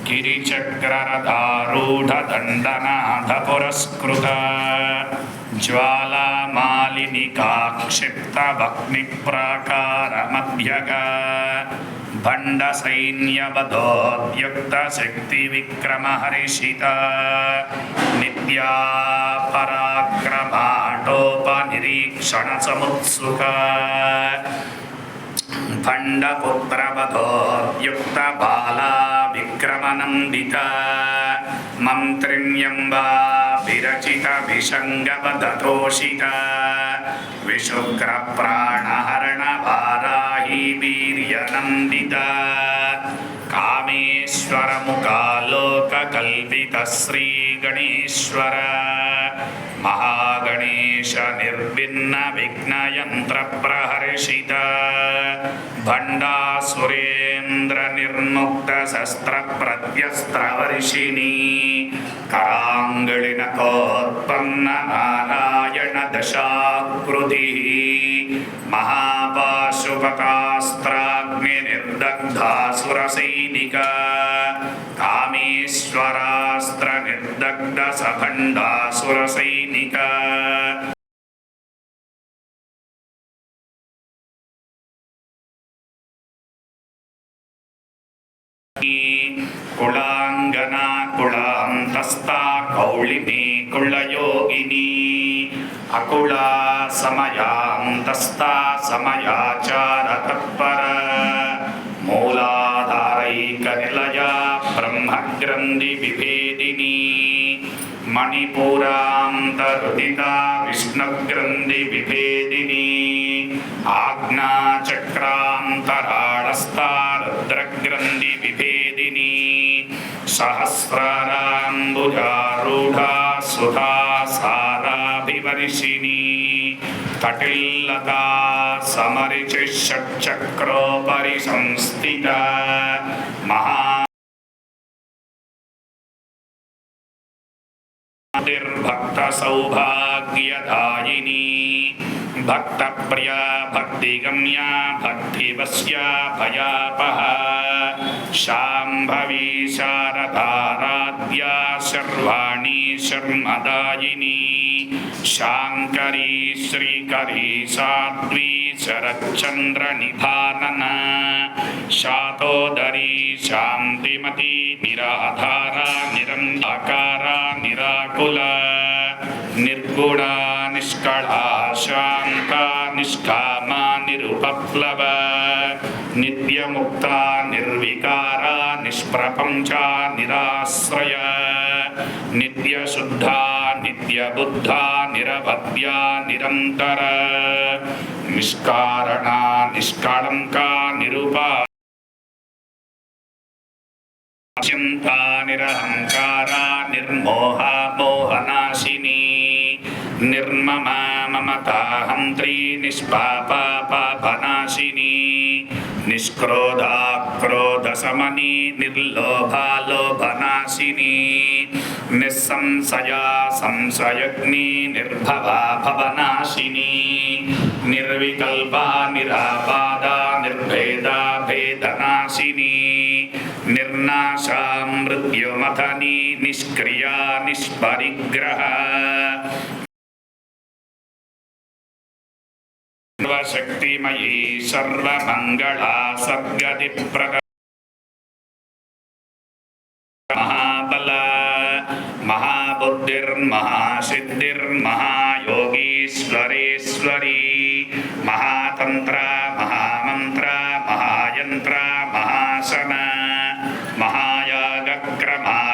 गिरिचक्ररथारूढदण्डनाथपुरस्कृत ज्वालामालिनिकाक्षिप्तवह्निप्राकारमध्यग भण्डसैन्यवधोद्युक्तशक्तिविक्रमहर्षित नित्यापराक्रमाटोपनिरीक्षणसमुत्सुक भण्डपुत्रवधोद्युक्तबाला विक्रमनन्दित मन्त्रिण्यम्बा विरचितभिषङ्गवदतोषित विशुक्रप्राणहरणवाराही वीर्यनन्दित कामेश्वरमुखालोककल्पितश्रीगणेश्वर महागणेश निर्विघ्नविघ्नयन्त्रप्रहर्षित भण्डासुरेन्द्रनिर्मुक्तशस्त्रप्रत्यस्त्रवर्षिणी कराङ्गलिनकोत्पन्ननारायणदशाकृतिः महापाशुपतास्त्राग्निर्दग्धासुरसैनिक कामेश्वरास्त्रनिर्दग्धसभण्डासुरसैनिक कुलाङ्गना कुलान्तस्था कौलिनी कुलयोगिनी अकुला समयान्तस्था समयाचारतत्पर मूलाधारैकनिलया ब्रह्मग्रन्थिविभेदिनी मणिपुरान्तरुदिता विष्णुग्रन्थिविभेदिनी आज्ञाचक्रान्तराळस्था रुद्रग्रन्थिविभेदिनी सहस्राराम्बुजारूढा सुधा साराभिवर्षिणी कटिल्लता समरिचिषट्चक्रोपरि संस्थिता महा भक्तसौभाग्यदायिनी भक्तप्रिया भक्तिगम्या भक्तिवश्या भयापः शाम्भवी शारदाराध्या शर्वाणी शर्मदायिनी शाङ्करी श्रीकरी साध्वी शरच्चन्द्रनिधानना शातोदरी शान्तिमती निराधारा निरन्धकारा निराकुला निर्गुणा निष्कळा शान्ता निष्कामा निरुपप्लव नित्यमुक्ता निर्विकारा निष्प्रपञ्चा निराश्रय नित्यशुद्धा नित्यबुद्धा निरवध्या निरन्तर निष्कारणा निष्कळङ्का निरुपा चिन्ता निरहङ्कारा निर्मोहा मोहनाशिनी निर्ममा ममता हन्त्री निष्पापा पापनाशिनी निष्क्रोधा क्रोधशमनी निर्लोभा लोभनाशिनी निस्संशया संशयग्नि निर्भवा भवनाशिनी निर्विकल्पा निराबाधा निर्भेदा भेदनाशिनी निर्नाशा मृत्युमथनी निष्क्रिया निष्परिग्रह सर्वशक्तिमयी सर्वमङ्गला सद्गतिप्रदा महाबला महाबुद्धिर्महासिद्धिर्महायोगीश्वरेश्वरी महातन्त्र महामन्त्र महायन्त्र महासन